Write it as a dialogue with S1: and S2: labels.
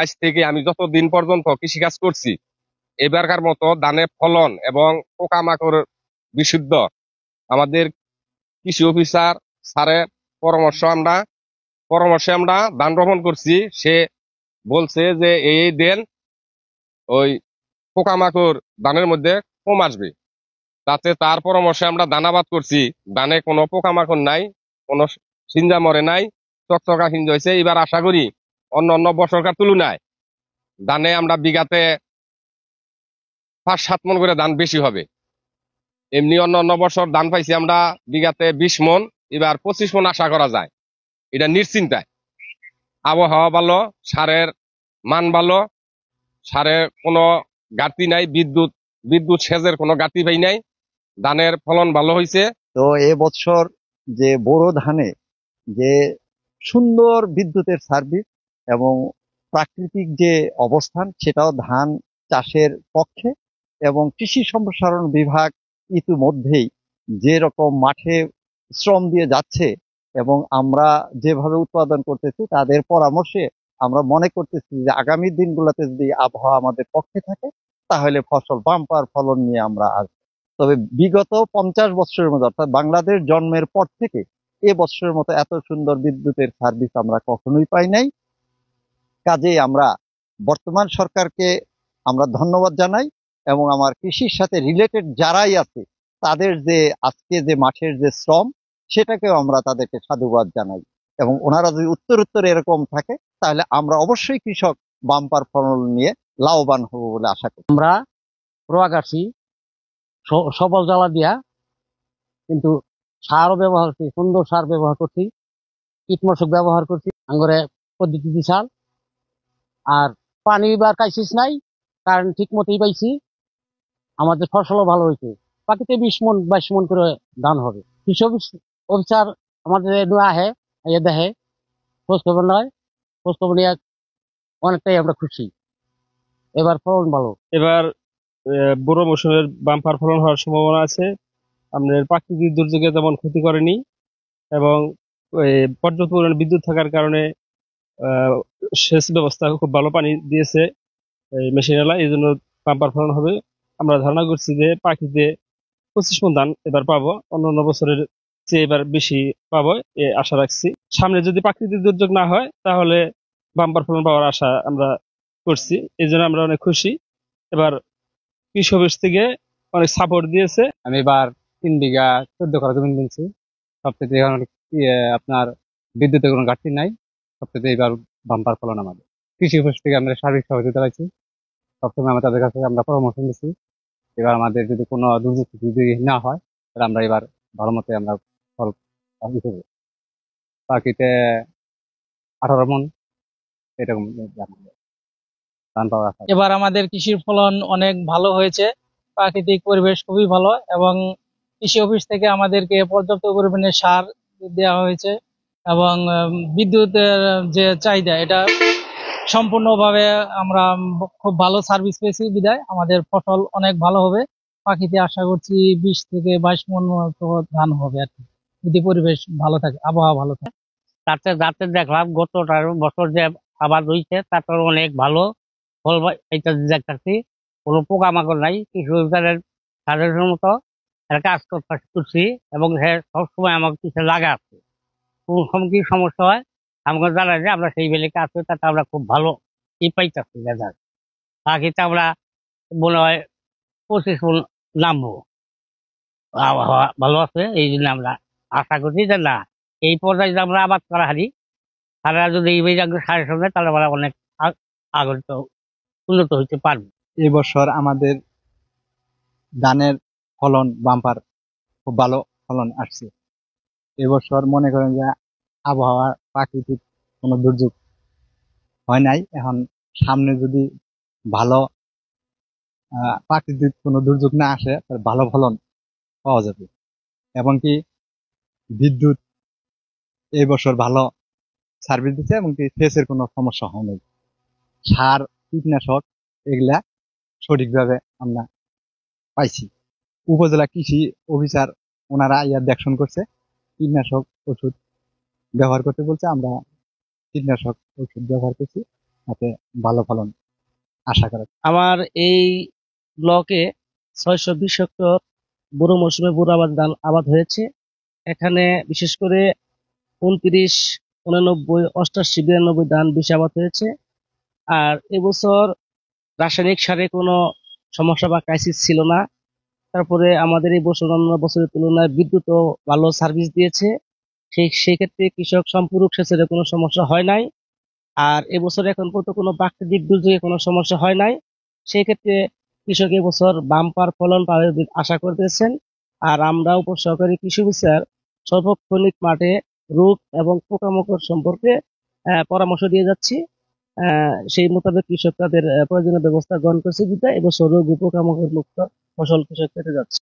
S1: আজ থেকে আমি যতদিন পর্যন্ত কৃষিকাজ করছি, এবারকার মতো ধানে ফলন এবং পোকামাকড় বিশুদ্ধ আমাদের কৃষি অফিসার স্যারের পরামর্শে আমরা ধান রোপণ করছি। সে বলছে যে এই দেন ওই পোকামাকড় ধানের মধ্যে কম আসবে, তাতে তার পরামর্শে আমরা ধানাবাদ করছি। ধানে কোনো পোকামাকড় নাই, কোনো সিঞ্জা মরে নাই, চকচকা সিঞ্জ হয়েছে। এবার আশা করি অন্য অন্য বছরকার তুলনায় ধানে আমরা বিঘাতে 5-7 মন করে ধান বেশি হবে। এমনি অন্য অন্য বছর ধান পাইছি আমরা বিঘাতে 20 মন, এবার 25 মন আশা করা যায়। এটা নিশ্চিন্তায়। আবহাওয়া ভালো, সারের মান ভালো, সারে কোনো ঘাটতি নাই, বিদ্যুৎ সেচের কোনো ঘাটতি পাই নাই, ধানের ফলন ভালো হয়েছে।
S2: তো এবছর যে বোরো ধানে যে সুন্দর বিদ্যুতের সার্ভিস এবং প্রাকৃতিক যে অবস্থান, সেটাও ধান চাষের পক্ষে। এবং কৃষি সম্প্রসারণ বিভাগ ইতিমধ্যেই যে রকম মাঠে শ্রম দিয়ে যাচ্ছে এবং আমরা যেভাবে উৎপাদন করতেছি, তাদের পরামর্শে আমরা মনে করতেছি যে আগামী দিনগুলোতে যদি আবহাওয়া আমাদের পক্ষে থাকে, তাহলে ফসল বাম্পার ফলন নিয়ে আমরা আসবো। তবে বিগত 50 বছরের মধ্যে, অর্থাৎ বাংলাদেশ জন্মের পর থেকে এ বছরের মতো এত সুন্দর বিদ্যুতের সার্ভিস আমরা কখনোই পাই নাই। কাজেই আমরা বর্তমান সরকারকে আমরা ধন্যবাদ জানাই এবং আমার কৃষির সাথে রিলেটেড যারাই আছে তাদের যে আজকে যে মাঠের যে শ্রম, সেটাকেও আমরা তাদেরকে সাধুবাদ জানাই। এবং ওনারা যদি উত্তর এরকম থাকে, তাহলে আমরা অবশ্যই কৃষক বাম্পার ফলন নিয়ে লাভবান হব বলে আশা করি।
S3: আমরা রোয়া কাটছি সবল জ্বালা দিয়া, কিন্তু সারও ব্যবহার করছি, সুন্দর সার ব্যবহার করছি, কীটনাশক ব্যবহার করছি আঙ্গরে পদ্ধতি সার। আর পানি বা ক্রাইসিস নাই, কারণ ঠিক মতোই পাইছি। আমাদের ফসলও ভালো হয়েছে। বাকিতে 20 মন 22 মন করে ধান হবে। কৃষি অফিসার আমাদের আহে, দেখে, খোঁজ খবর নয়, খোঁজ খবর নিয়ে অনেকটাই আমরা খুশি। এবার ফলন ভালো।
S4: এবার বুড়ো মৌসুমের বাম্পার ফলন হওয়ার সম্ভাবনা আছে। আমাদের প্রাকৃতিক দুর্যোগে তেমন ক্ষতি করেনি এবং পর্যাপ্ত পরিমাণে বিদ্যুৎ থাকার কারণে সেচ ব্যবস্থা খুব ভালো, পানি দিয়েছে মেশিনালা, এই জন্য বাম্পার ফলন হবে। আমরা ধারণা করছি যে পাখিতে 25 মন ধান এবার পাবো, অন্য বছরের চেয়ে এবার বেশি পাবো এ আশা রাখছি। সামনে যদি প্রাকৃতিক দুর্যোগ না হয়, তাহলে বাম্পার ফলন পাওয়ার আশা আমরা করছি। এই জন্য আমরা অনেক খুশি। এবার কৃষি অফিস থেকে অনেক সাপোর্ট দিয়েছে।
S3: আমি এবার 3 বিঘা 14 কাঠা জমি কিনছি। সবথেকে অনেক আপনার বিদ্যুতের কোনো ঘাটতি নাই। সবথেকে এবার বাম্পার ফলন আমাদের। কৃষি অফিস থেকে আমরা সার্বিক সহযোগিতা পাইছি। সবসময় আমরা তাদের কাছে আমরা পরামর্শ নিচ্ছি। এবার আমাদের যদি কোনো দুর্যোগ যদি না হয়, তাহলে আমরা এবার ভালো মতো আমরা ফল হিসেবে বাকিতে 18 মন এরকম ধান পাওয়া যায়।
S5: এবার আমাদের কৃষির ফলন অনেক ভালো হয়েছে। প্রাকৃতিক পরিবেশ খুবই ভালো এবং কৃষি অফিস থেকে আমাদেরকে পর্যাপ্ত পরিমাণে সার দেওয়া হয়েছে এবং বিদ্যুতের যে চাহিদা, এটা সম্পূর্ণভাবে আমরা খুব ভালো সার্ভিস পেয়েছি বিধায় আমাদের ফসল অনেক ভালো হবে। পাখিতে আশা করছি 20 থেকে 22 মন মতো ধান হবে আর কি, যদি পরিবেশ ভালো থাকে, আবহাওয়া ভালো থাকে।
S3: যাতে দেখলাম গত বছর যে আবাদ হয়েছে, তাতে অনেক ভালো ফল এটা দেখতেছি। কোনো পোকামাকড় নাই। কৃষি অফিসারের সাজেশন মতো কাজ করছি এবং সবসময় আমাকে কিছু লাগা আছে। কোন সময় কি সমস্যা হয় আমাকে জানাই যে আমরা সেই বেলে কাজ করি, তাতে আমরা খুব ভালো পাইতেছি রেজাল্ট। বাকিতে আমরা মনে হয় 25 মন নামবো। আবহাওয়া ভালো আছে, এই জন্য আমরা আশা করছি যে না, এই পর্যায়ে যদি আমরা আবাদ করা হারি, তারা যদি এই সাজেশন দেয়, তাহলে আমরা অনেক আগত উন্নত হইতে পারবো।
S2: এবছর আমাদের ধানের ফলন বাম্পার, খুব ভালো ফলন আসছে। এবছর মনে করেন যে আবহাওয়া প্রাকৃতিক কোনো দুর্যোগ হয় নাই। এখন সামনে যদি ভালো প্রাকৃতিক কোনো দুর্যোগ না আসে, তাহলে ভালো ফলন পাওয়া যাবে। এবং কি বিদ্যুৎ এই বছর ভালো সার্ভিস দিচ্ছে এবং কি সেচের কোনো সমস্যা হয়নি। সার, কীটনাশক এগুলা সঠিকভাবে আমরা পাইছি। উপজেলা কৃষি অফিসার ওনারা দেখশন করছে, কীটনাশক ওষুধ ব্যবহার করতে বলছে, আমরা কীটনাশক ওষুধ ব্যবহার করছি তাতে ভালো ফলন আশা করা।
S6: আমার এই ব্লকে 620 হেক্টর বোরো মৌসুমে বোরো ধান আবাদ হয়েছে। এখানে বিশেষ করে 29, 89, 88, 92 ধান বেশি আবাদ হয়েছে। আর এবছর রাসায়নিক সারে কোনো সমস্যা বা ক্রাইসিস ছিল না। তারপরে আমাদের এই বছর অন্য বছরের তুলনায় বিদ্যুৎও ভালো সার্ভিস দিয়েছে। সেই ক্ষেত্রে কৃষক সম্পূরক সেচের কোনো সমস্যা হয় নাই। আর এবছর এখন পর্যন্ত কোনো প্রাকৃতিক দুর্যোগে কোনো সমস্যা হয় নাই। সেই ক্ষেত্রে কৃষক এবছর বাম্পার ফলন পাবে বলে আশা করতেছেন। আর আমরা উপসহকারী কৃষি অফিসার সর্বক্ষণিক মাঠে রোগ এবং পোকামাকড় সম্পর্কে পরামর্শ দিয়ে যাচ্ছি। সেই মোতাবেক কৃষক তাদের প্রয়োজনীয় ব্যবস্থা গ্রহণ করছে বিধায় এবছর রোগ ও পোকামাকড় মুক্ত ফসল কৃষক পেতে যাচ্ছে।